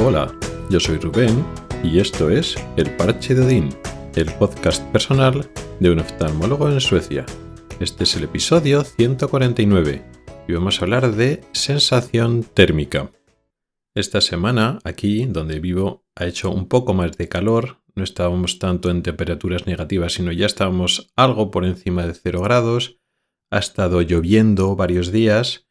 Hola, yo soy Rubén y esto es El Parche de Odín, el podcast personal de un oftalmólogo en Suecia. Este es el episodio 149 y vamos a hablar de sensación térmica. Esta semana, aquí donde vivo, ha hecho un poco más de calor, no estábamos tanto en temperaturas negativas, sino ya estábamos algo por encima de 0 grados, ha estado lloviendo varios días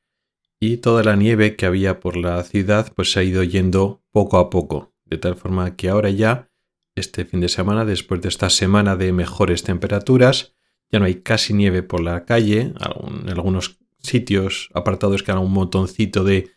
y toda la nieve que había por la ciudad pues se ha ido yendo poco a poco, de tal forma que ahora ya, este fin de semana, después de esta semana de mejores temperaturas, ya no hay casi nieve por la calle, en algunos sitios apartados queda un montoncito de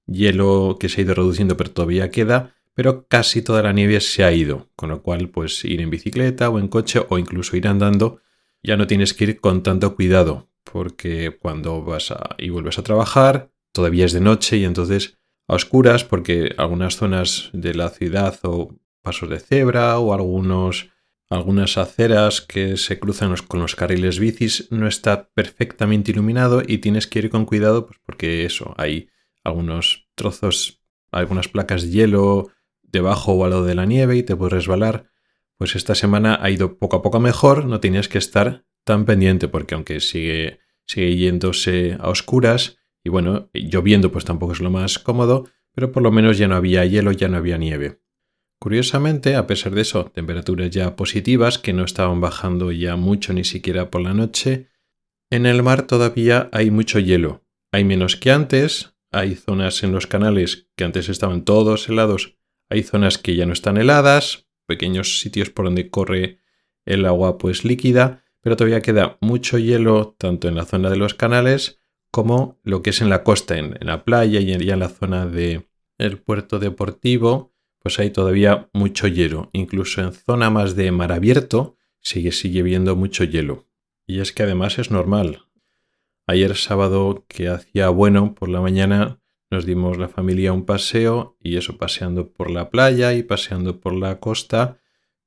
hielo que se ha ido reduciendo pero todavía queda, pero casi toda la nieve se ha ido, con lo cual pues ir en bicicleta o en coche o incluso ir andando ya no tienes que ir con tanto cuidado, porque cuando vas y vuelves a trabajar todavía es de noche y entonces a oscuras, porque algunas zonas de la ciudad o pasos de cebra o algunas aceras que se cruzan con los carriles bicis no está perfectamente iluminado y tienes que ir con cuidado pues porque eso, hay algunos trozos, algunas placas de hielo debajo o al lado de la nieve y te puedes resbalar. Pues esta semana ha ido poco a poco mejor, no tienes que estar tan pendiente porque aunque sigue yéndose a oscuras y bueno, lloviendo pues tampoco es lo más cómodo, pero por lo menos ya no había hielo, ya no había nieve. Curiosamente, a pesar de eso, temperaturas ya positivas que no estaban bajando ya mucho ni siquiera por la noche, en el mar todavía hay mucho hielo. Hay menos que antes, hay zonas en los canales que antes estaban todos helados, hay zonas que ya no están heladas, pequeños sitios por donde corre el agua pues líquida, pero todavía queda mucho hielo tanto en la zona de los canales como lo que es en la costa, en la playa y ya en la zona del puerto deportivo, pues hay todavía mucho hielo. Incluso en zona más de mar abierto sigue habiendo mucho hielo. Y es que además es normal. Ayer sábado que hacía bueno por la mañana nos dimos la familia un paseo y eso paseando por la playa y paseando por la costa,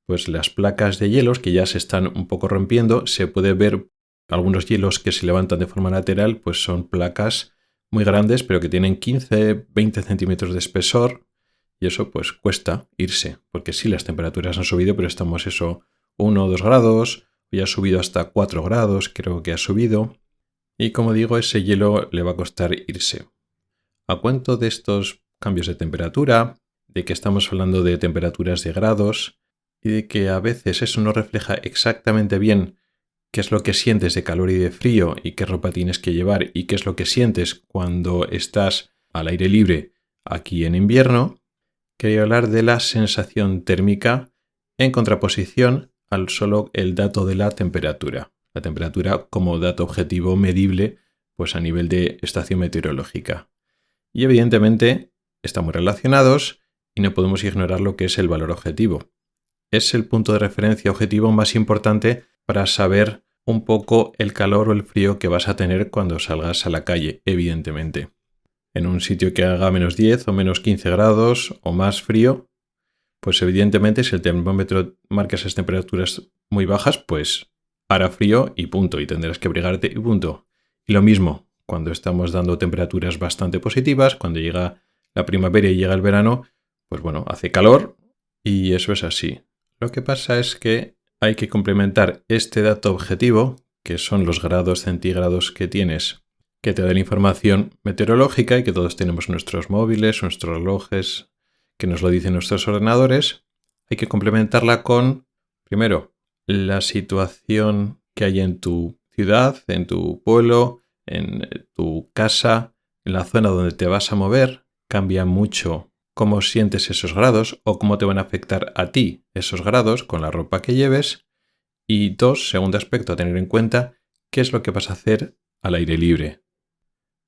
pues las placas de hielos que ya se están un poco rompiendo, se puede ver algunos hielos que se levantan de forma lateral, pues son placas muy grandes pero que tienen 15-20 centímetros de espesor y eso pues cuesta irse, porque sí las temperaturas han subido pero estamos 1 o 2 grados, hoy ha subido hasta 4 grados creo que ha subido. Y como digo, ese hielo le va a costar irse. A cuento de estos cambios de temperatura, de que estamos hablando de temperaturas de grados y de que a veces eso no refleja exactamente bien qué es lo que sientes de calor y de frío y qué ropa tienes que llevar y qué es lo que sientes cuando estás al aire libre aquí en invierno, quería hablar de la sensación térmica en contraposición al solo el dato de la temperatura. La temperatura como dato objetivo medible pues a nivel de estación meteorológica. Y evidentemente están muy relacionados y no podemos ignorar lo que es el valor objetivo. Es el punto de referencia objetivo más importante para saber un poco el calor o el frío que vas a tener cuando salgas a la calle, evidentemente. En un sitio que haga menos 10 o menos 15 grados o más frío, pues evidentemente si el termómetro marca esas temperaturas muy bajas, pues hará frío y punto, y tendrás que abrigarte y punto. Y lo mismo, cuando estamos dando temperaturas bastante positivas, cuando llega la primavera y llega el verano, pues bueno, hace calor y eso es así. Lo que pasa es que hay que complementar este dato objetivo, que son los grados centígrados que tienes, que te da la información meteorológica y que todos tenemos nuestros móviles, nuestros relojes, que nos lo dicen nuestros ordenadores. Hay que complementarla con, primero, la situación que hay en tu ciudad, en tu pueblo, en tu casa, en la zona donde te vas a mover. Cambia mucho cómo sientes esos grados o cómo te van a afectar a ti esos grados con la ropa que lleves. Y 2, segundo aspecto a tener en cuenta, qué es lo que vas a hacer al aire libre.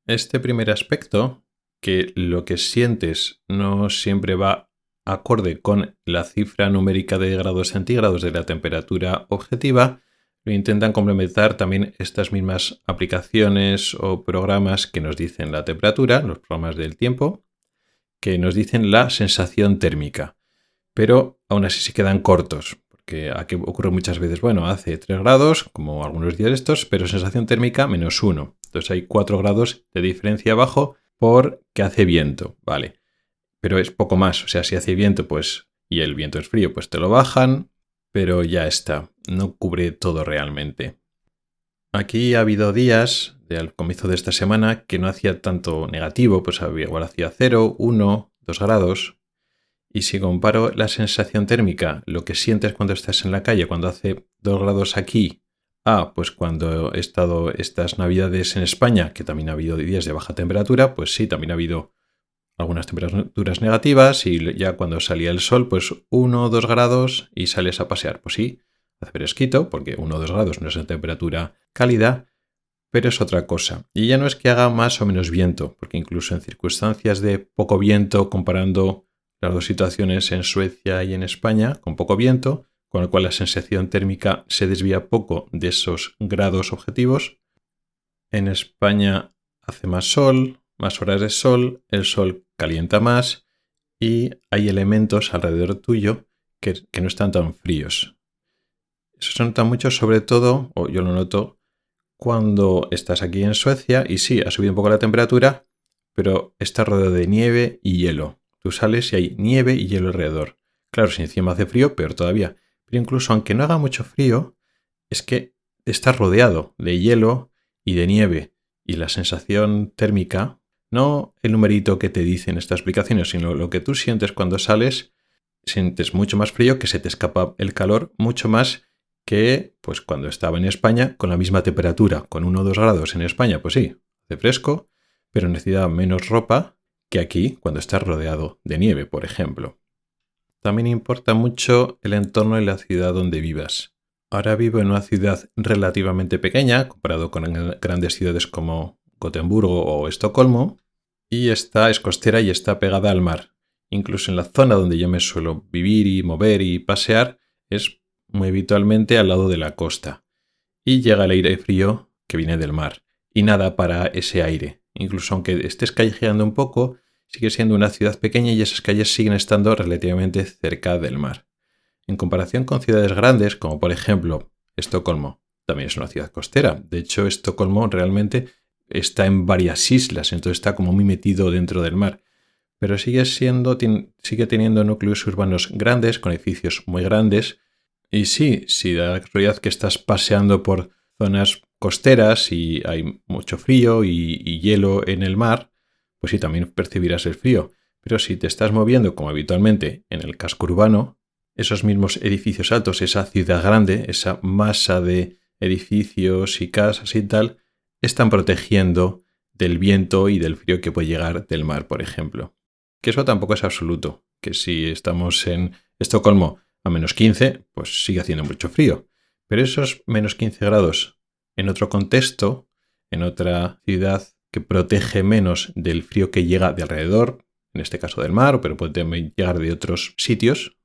Este primer aspecto, que lo que sientes no siempre va acorde con la cifra numérica de grados centígrados de la temperatura objetiva, lo intentan complementar también estas mismas aplicaciones o programas que nos dicen la temperatura, los programas del tiempo, que nos dicen la sensación térmica. Pero aún así se quedan cortos, porque aquí ocurre muchas veces, bueno, hace 3 grados, como algunos días estos, pero sensación térmica -1. Entonces hay 4 grados de diferencia abajo porque hace viento, ¿vale? pero es poco más. O sea, si hace viento, pues, y el viento es frío, pues te lo bajan, pero ya está. No cubre todo realmente. Aquí ha habido días, al comienzo de esta semana, que no hacía tanto negativo, pues igual hacía 0, 1, 2 grados. Y si comparo la sensación térmica, lo que sientes cuando estás en la calle, cuando hace 2 grados aquí, pues cuando he estado estas navidades en España, que también ha habido días de baja temperatura, pues sí, también ha habido algunas temperaturas negativas y ya cuando salía el sol, pues 1 o 2 grados y sales a pasear. Pues sí, hace fresquito, porque 1 o 2 grados no es una temperatura cálida, pero es otra cosa. Y ya no es que haga más o menos viento, porque incluso en circunstancias de poco viento, comparando las dos situaciones en Suecia y en España, con poco viento, con lo cual la sensación térmica se desvía poco de esos grados objetivos. En España hace más sol, más horas de sol, el sol calienta más y hay elementos alrededor tuyo que no están tan fríos. Eso se nota mucho, sobre todo, o yo lo noto, cuando estás aquí en Suecia y sí, ha subido un poco la temperatura, pero está rodeado de nieve y hielo. Tú sales y hay nieve y hielo alrededor. Claro, si encima hace frío, peor todavía. Pero incluso aunque no haga mucho frío, es que estás rodeado de hielo y de nieve. Y la sensación térmica, no el numerito que te dicen estas aplicaciones, sino lo que tú sientes cuando sales, sientes mucho más frío, que se te escapa el calor mucho más que pues cuando estaba en España con la misma temperatura, con 1 o 2 grados en España, pues sí, hace fresco, pero necesita menos ropa que aquí cuando estás rodeado de nieve, por ejemplo. También importa mucho el entorno y la ciudad donde vivas. Ahora vivo en una ciudad relativamente pequeña, comparado con grandes ciudades como Gotemburgo o Estocolmo, y es costera y está pegada al mar. Incluso en la zona donde yo me suelo vivir y mover y pasear, es muy habitualmente al lado de la costa. Y llega el aire frío que viene del mar. Y nada para ese aire. Incluso aunque estés callejeando un poco, sigue siendo una ciudad pequeña y esas calles siguen estando relativamente cerca del mar. En comparación con ciudades grandes, como por ejemplo Estocolmo, también es una ciudad costera. De hecho, Estocolmo realmente está en varias islas, entonces está como muy metido dentro del mar. Pero sigue teniendo núcleos urbanos grandes, con edificios muy grandes. Y sí, si da la casualidad que estás paseando por zonas costeras y hay mucho frío y hielo en el mar, pues sí, también percibirás el frío. Pero si te estás moviendo, como habitualmente, en el casco urbano, esos mismos edificios altos, esa ciudad grande, esa masa de edificios y casas y tal, están protegiendo del viento y del frío que puede llegar del mar, por ejemplo. Que eso tampoco es absoluto, que si estamos en Estocolmo a menos 15, pues sigue haciendo mucho frío. Pero esos menos 15 grados en otro contexto, en otra ciudad que protege menos del frío que llega de alrededor, en este caso del mar, pero puede también llegar de otros sitios,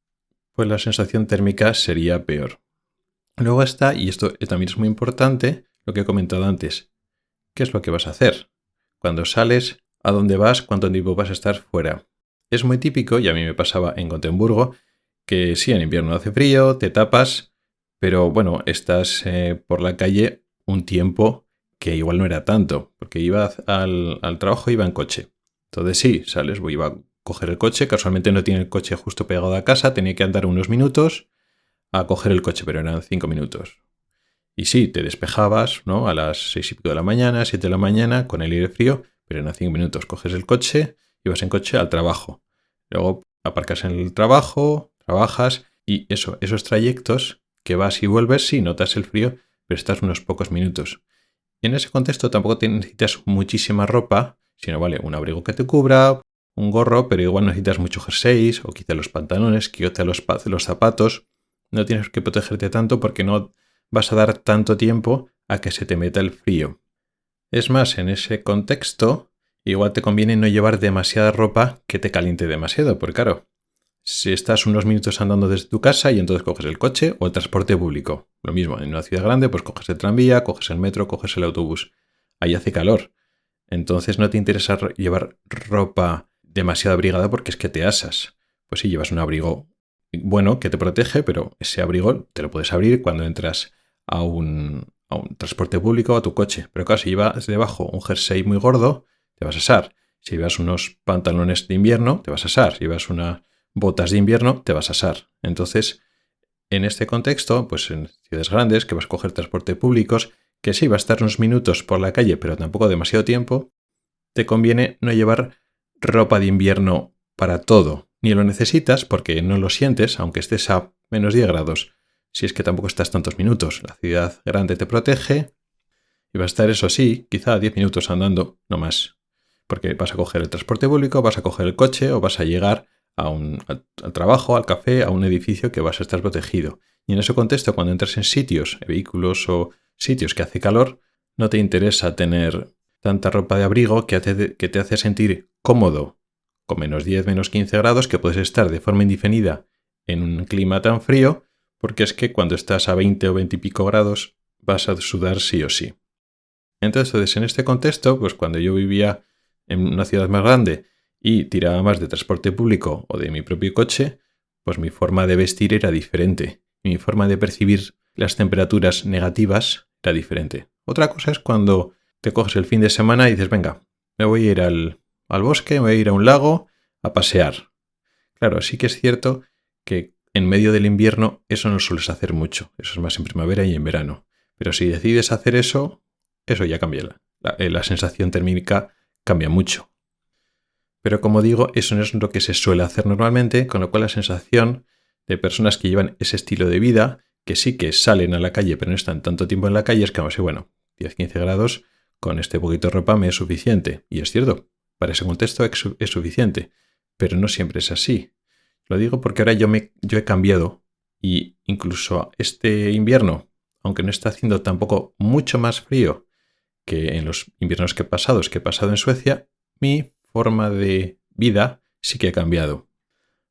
pues la sensación térmica sería peor. Luego está, y esto también es muy importante, lo que he comentado antes. ¿Qué es lo que vas a hacer? Cuando sales, ¿a dónde vas? ¿Cuánto tiempo vas a estar fuera? Es muy típico, y a mí me pasaba en Gotemburgo, que sí, en invierno hace frío, te tapas, pero bueno, estás por la calle un tiempo que igual no era tanto, porque iba al trabajo, iba en coche. Entonces sí, sales, iba a coger el coche, casualmente no tiene el coche justo pegado a casa, tenía que andar unos minutos a coger el coche, pero eran 5 minutos. Y sí, te despejabas, ¿no? A las 6 y pico de la mañana, 7 de la mañana, con el aire frío, pero eran 5 minutos. Coges el coche y vas en coche al trabajo. Luego aparcas en el trabajo, trabajas y esos trayectos que vas y vuelves, sí, notas el frío, pero estás unos pocos minutos. Y en ese contexto tampoco necesitas muchísima ropa, sino vale, un abrigo que te cubra, un gorro, pero igual necesitas mucho jerseys o quizá los pantalones, quizá los zapatos. No tienes que protegerte tanto porque no vas a dar tanto tiempo a que se te meta el frío. Es más, en ese contexto, igual te conviene no llevar demasiada ropa que te caliente demasiado, porque claro, si estás unos minutos andando desde tu casa y entonces coges el coche o el transporte público. Lo mismo, en una ciudad grande, pues coges el tranvía, coges el metro, coges el autobús. Ahí hace calor. Entonces no te interesa llevar ropa demasiado abrigada porque es que te asas. Pues sí, llevas un abrigo bueno que te protege, pero ese abrigo te lo puedes abrir cuando entras a un transporte público o a tu coche. Pero claro, si llevas debajo un jersey muy gordo, te vas a asar. Si llevas unos pantalones de invierno, te vas a asar. Si llevas unas botas de invierno, te vas a asar. Entonces, en este contexto, pues en ciudades grandes, que vas a coger transporte públicos, que sí, va a estar unos minutos por la calle, pero tampoco demasiado tiempo, te conviene no llevar ropa de invierno para todo. Ni lo necesitas porque no lo sientes, aunque estés a menos 10 grados. Si es que tampoco estás tantos minutos. La ciudad grande te protege y va a estar, eso sí, quizá 10 minutos andando, no más. Porque vas a coger el transporte público, vas a coger el coche o vas a llegar al trabajo, al café, a un edificio que vas a estar protegido. Y en ese contexto, cuando entras en sitios, vehículos o sitios que hace calor, no te interesa tener tanta ropa de abrigo que te hace sentir cómodo con menos 10, menos 15 grados, que puedes estar de forma indefinida en un clima tan frío, porque es que cuando estás a 20 o 20 y pico grados vas a sudar sí o sí. Entonces, en este contexto, pues cuando yo vivía en una ciudad más grande y tiraba más de transporte público o de mi propio coche, pues mi forma de vestir era diferente. Mi forma de percibir las temperaturas negativas era diferente. Otra cosa es cuando te coges el fin de semana y dices, venga, me voy a ir al bosque, me voy a ir a un lago a pasear. Claro, sí que es cierto que en medio del invierno eso no sueles hacer mucho. Eso es más en primavera y en verano. Pero si decides hacer eso ya cambia. La sensación térmica cambia mucho. Pero como digo, eso no es lo que se suele hacer normalmente, con lo cual la sensación de personas que llevan ese estilo de vida, que sí que salen a la calle pero no están tanto tiempo en la calle, es que vamos a decir, bueno, 10-15 grados con este poquito de ropa me es suficiente. Y es cierto, para ese contexto es suficiente, pero no siempre es así. Lo digo porque ahora yo he cambiado y incluso este invierno, aunque no está haciendo tampoco mucho más frío que en los inviernos que he pasado en Suecia, mi forma de vida sí que ha cambiado.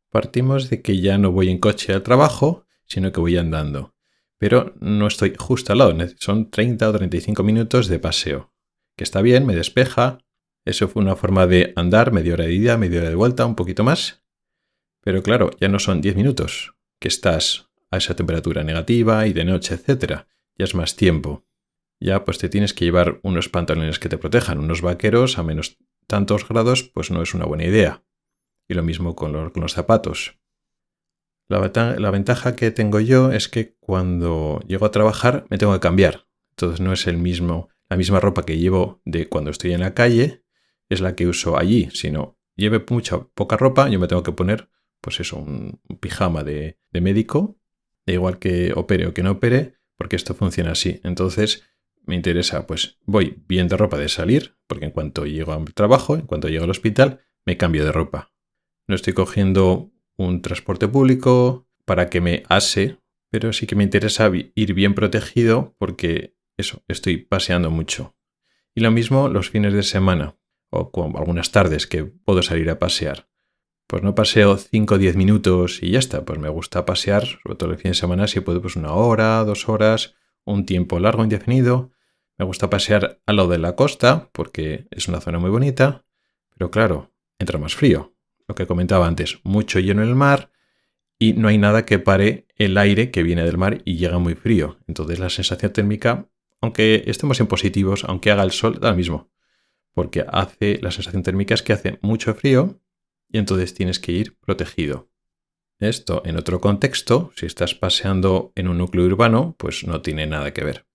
Partimos de que ya no voy en coche al trabajo, sino que voy andando. Pero no estoy justo al lado, son 30 o 35 minutos de paseo. Que está bien, me despeja. Eso fue una forma de andar, media hora de ida, media hora de vuelta, un poquito más. Pero claro, ya no son 10 minutos que estás a esa temperatura negativa y de noche, etc. Ya es más tiempo. Ya pues te tienes que llevar unos pantalones que te protejan, unos vaqueros a menos tantos grados, pues no es una buena idea. Y lo mismo con los zapatos. La ventaja que tengo yo es que cuando llego a trabajar me tengo que cambiar. Entonces no es la misma ropa que llevo de cuando estoy en la calle, es la que uso allí, sino lleve poca ropa, yo me tengo que poner, pues eso, un pijama de médico, da igual que opere o que no opere, porque esto funciona así. Entonces me interesa, pues voy bien de ropa de salir, porque en cuanto llego al trabajo, en cuanto llego al hospital, me cambio de ropa. No estoy cogiendo un transporte público para que me ase, pero sí que me interesa ir bien protegido porque eso, estoy paseando mucho. Y lo mismo los fines de semana o algunas tardes que puedo salir a pasear. Pues no paseo 5 o 10 minutos y ya está, pues me gusta pasear, sobre todo el fin de semana, si puedo, pues 1 hora, 2 horas, un tiempo largo, indefinido. Me gusta pasear al lado de la costa porque es una zona muy bonita, pero claro, entra más frío. Lo que comentaba antes, mucho hielo en el mar y no hay nada que pare el aire que viene del mar y llega muy frío. Entonces la sensación térmica, aunque estemos en positivos, aunque haga el sol, da lo mismo. Porque la sensación térmica es que hace mucho frío y entonces tienes que ir protegido. Esto en otro contexto, si estás paseando en un núcleo urbano, pues no tiene nada que ver.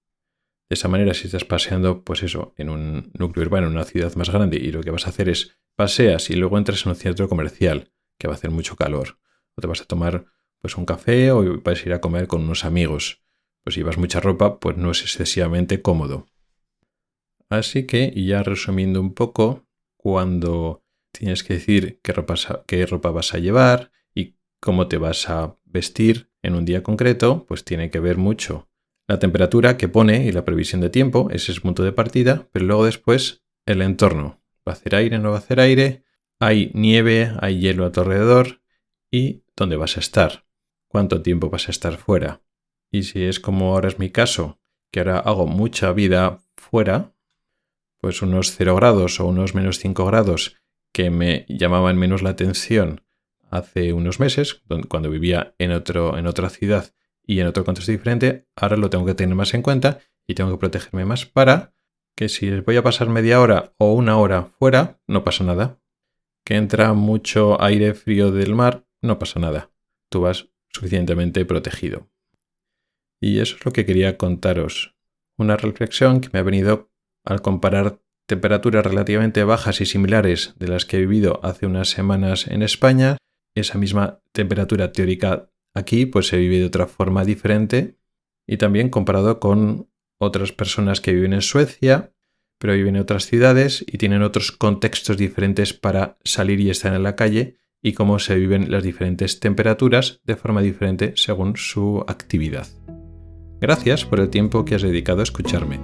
De esa manera, si estás paseando, pues eso, en un núcleo urbano, en una ciudad más grande, y lo que vas a hacer es paseas y luego entras en un centro comercial, que va a hacer mucho calor, o te vas a tomar pues un café o vas a ir a comer con unos amigos, pues si llevas mucha ropa, pues no es excesivamente cómodo. Así que, y ya resumiendo un poco, cuando tienes que decir qué ropa vas a llevar y cómo te vas a vestir en un día concreto, pues tiene que ver mucho la temperatura que pone y la previsión de tiempo, ese es el punto de partida, pero luego después el entorno. ¿Va a hacer aire? ¿No va a hacer aire? ¿Hay nieve? ¿Hay hielo a tu alrededor? ¿Y dónde vas a estar? ¿Cuánto tiempo vas a estar fuera? Y si es como ahora es mi caso, que ahora hago mucha vida fuera, pues unos 0 grados o unos menos 5 grados que me llamaban menos la atención hace unos meses, cuando vivía en otra ciudad y en otro contexto diferente, ahora lo tengo que tener más en cuenta y tengo que protegerme más para Que si voy a pasar media hora o una hora fuera, no pasa nada. Que entra mucho aire frío del mar, no pasa nada. Tú vas suficientemente protegido. Y eso es lo que quería contaros. Una reflexión que me ha venido al comparar temperaturas relativamente bajas y similares de las que he vivido hace unas semanas en España. Esa misma temperatura teórica aquí pues se vive de otra forma diferente, y también comparado con otras personas que viven en Suecia, pero viven en otras ciudades y tienen otros contextos diferentes para salir y estar en la calle, y cómo se viven las diferentes temperaturas de forma diferente según su actividad. Gracias por el tiempo que has dedicado a escucharme.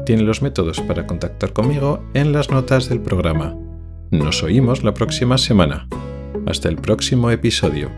Tienes los métodos para contactar conmigo en las notas del programa. Nos oímos la próxima semana. Hasta el próximo episodio.